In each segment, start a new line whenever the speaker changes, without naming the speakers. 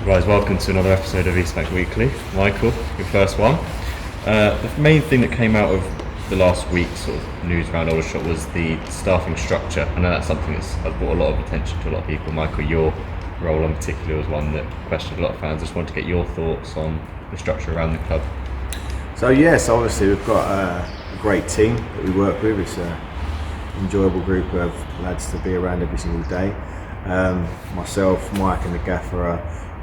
Guys, welcome to another episode of Eastbank Weekly. Michael, your first one. The main thing that came out of the last week's sort of news around Aldershot was the staffing structure. I know that's something that's brought a lot of attention to a lot of people. Michael, your role in particular was one that questioned a lot of fans. I just wanted to get your thoughts on the structure around the club.
So yes, obviously we've got a great team that we work with. It's an enjoyable group of lads to be around every single day. Myself, Mike and the gaffer are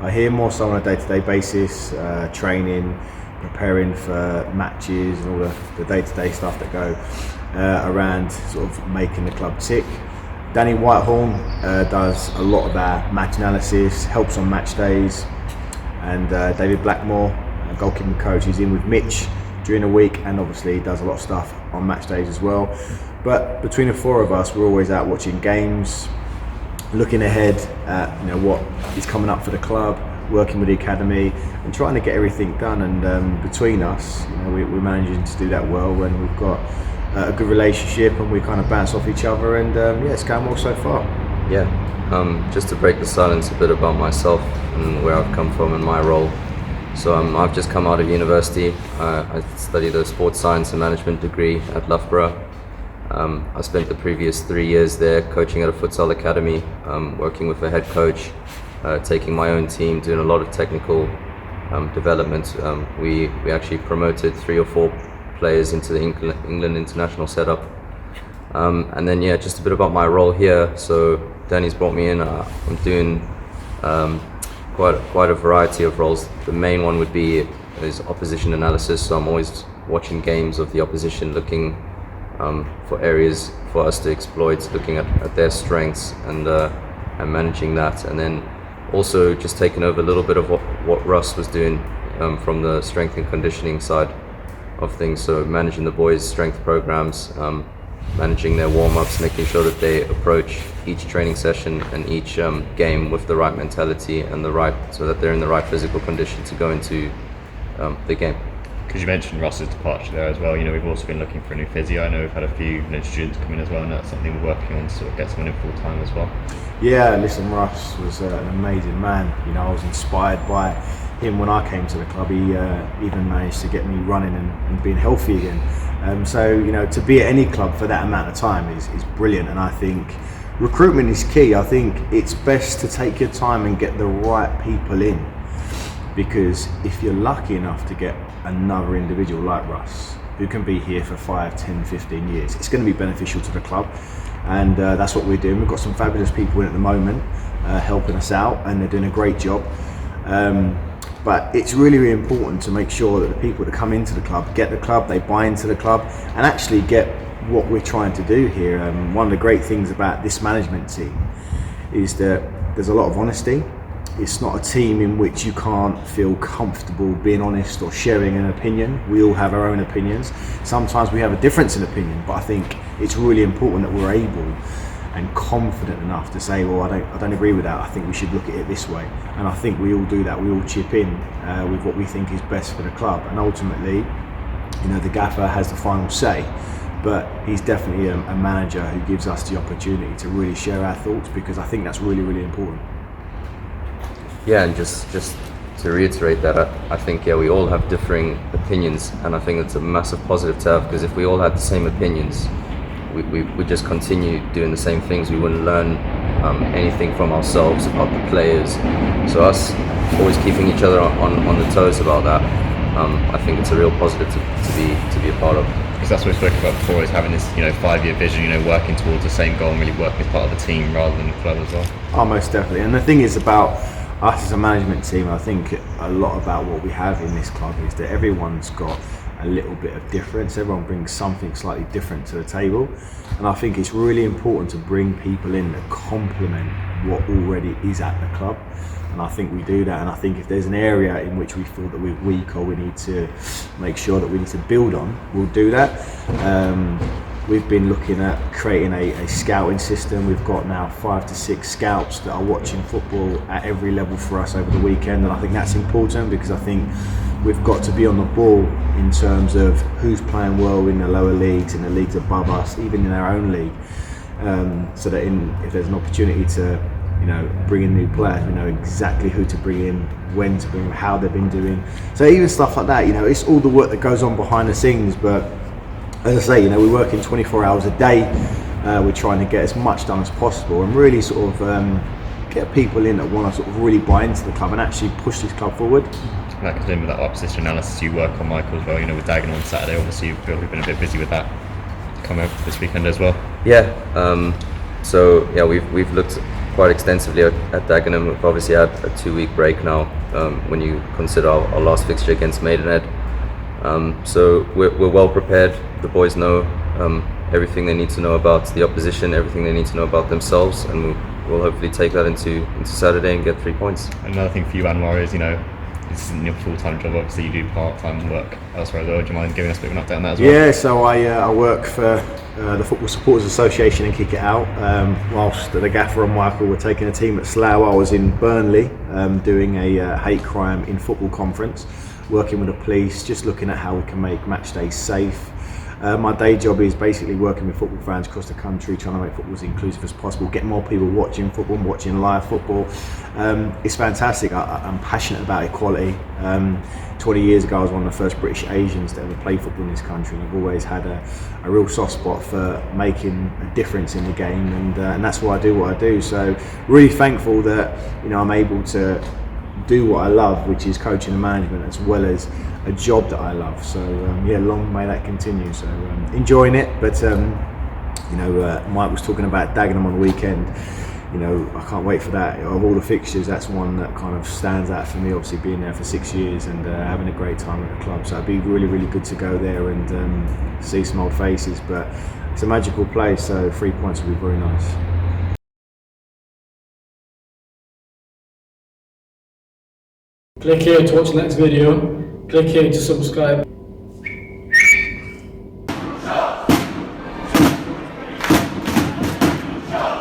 here more so on a day-to-day basis, training, preparing for matches and all the day-to-day stuff that go around sort of making the club tick. Danny Whitehorn does a lot of our match analysis, helps on match days, and David Blackmore, a goalkeeping coach, is in with Mitch during the week and obviously does a lot of stuff on match days as well. But between the four of us, we're always out watching games, looking ahead at what is coming up for the club, working with the academy and trying to get everything done. And between us, we're managing to do that well, and we've got a good relationship and we kind of bounce off each other, and it's going well so far.
Just to break the silence a bit about myself and where I've come from and my role. So I've just come out of university. I studied a sports science and management degree at Loughborough. I spent the previous 3 years there coaching at a futsal academy, working with a head coach, taking my own team, doing a lot of technical development. We actually promoted 3 or 4 players into the England international setup. And then just a bit about my role here. So Danny's brought me in. I'm doing quite a variety of roles. The main one would be is opposition analysis. So I'm always watching games of the opposition, looking for areas for us to exploit, looking at their strengths and managing that, and then also just taking over a little bit of what Russ was doing from the strength and conditioning side of things. So managing the boys' strength programs, managing their warm-ups, making sure that they approach each training session and each game with the right mentality and so that they're in the right physical condition to go into the game.
Because you mentioned Russ's departure there as well, we've also been looking for a new physio. I know we've had a few students come in as well, and that's something we're working on to sort of get someone in full time as well.
Yeah, listen, Russ was an amazing man. I was inspired by him when I came to the club. He even managed to get me running and being healthy again. So to be at any club for that amount of time is brilliant, and I think recruitment is key. I think it's best to take your time and get the right people in, because if you're lucky enough to get another individual like Russ who can be here for 5, 10, 15 years, it's going to be beneficial to the club, and that's what we're doing. We've got some fabulous people in at the moment helping us out, and they're doing a great job, but it's really, really important to make sure that the people that come into the club get the club, they buy into the club and actually get what we're trying to do here. One of the great things about this management team is that there's a lot of honesty. It's not a team in which you can't feel comfortable being honest or sharing an opinion. We all have our own opinions. Sometimes we have a difference in opinion, but I think it's really important that we're able and confident enough to say, well, I don't agree with that. I think we should look at it this way. And I think we all do that. We all chip in with what we think is best for the club. And ultimately, the gaffer has the final say. But he's definitely a manager who gives us the opportunity to really share our thoughts, because I think that's really, really important.
Yeah, and just to reiterate that, I think we all have differing opinions, and I think it's a massive positive to have, because if we all had the same opinions, we just continue doing the same things. We wouldn't learn anything from ourselves about the players. So us always keeping each other on the toes about that, I think it's a real positive to be a part of.
Because that's what we spoke about before, is having this 5-year vision, working towards the same goal and really working as part of the team rather than the club as well.
Oh, most definitely. And the thing is about us as a management team, I think a lot about what we have in this club is that everyone's got a little bit of difference. Everyone brings something slightly different to the table, and I think it's really important to bring people in that complement what already is at the club, and I think we do that. And I think if there's an area in which we feel that we're weak or we need to make sure that we need to build on, we'll do that. We've been looking at creating a scouting system. We've got now 5 to 6 scouts that are watching football at every level for us over the weekend, and I think that's important, because I think we've got to be on the ball in terms of who's playing well in the lower leagues, in the leagues above us, even in our own league, so that if there's an opportunity to you know, bringing new players. We know exactly who to bring in, when to bring them, how they've been doing. So even stuff like that, you know, it's all the work that goes on behind the scenes. But as I say, you know, we're working 24 hours a day. We're trying to get as much done as possible and really sort of get people in that want to sort of really buy into the club and actually push this club forward.
That comes in with that opposition analysis you work on, Michael, as well. You know, with Dagenham on Saturday, obviously you've been a bit busy with that. Coming up this weekend as well.
Yeah. So yeah, we've looked quite extensively at Dagenham. We've obviously had a 2-week break now. When you consider our last fixture against Maidenhead. So we're well prepared. The boys know everything they need to know about the opposition, everything they need to know about themselves, and we'll hopefully take that into Saturday and get 3 points.
Another thing for you, Anwar, is, you know, this isn't your full-time job. Obviously, you do part-time work elsewhere as well. Do you mind giving us a bit of an update on that as well?
Yeah, so I work for the Football Supporters Association and Kick It Out. Whilst the gaffer and Michael were taking a team at Slough, I was in Burnley doing a hate crime in football conference, working with the police, just looking at how we can make match days safe. My day job is basically working with football fans across the country, trying to make football as inclusive as possible, get more people watching football, watching live football. It's fantastic. I'm passionate about equality. 20 years ago, I was one of the first British Asians to ever play football in this country, and I've always had a real soft spot for making a difference in the game, and that's why I do what I do. So really thankful that, you know, I'm able to do what I love, which is coaching and management, as well as a job that I love. So yeah, long may that continue. So enjoying it, but you know, Mike was talking about Dagenham on the weekend. You know, I can't wait for that. Of all the fixtures, that's one that kind of stands out for me, obviously being there for 6 years and having a great time at the club. So it'd be really, really good to go there and see some old faces. But it's a magical place, so 3 points would be very nice.
Click here to watch the next video. Click here to subscribe.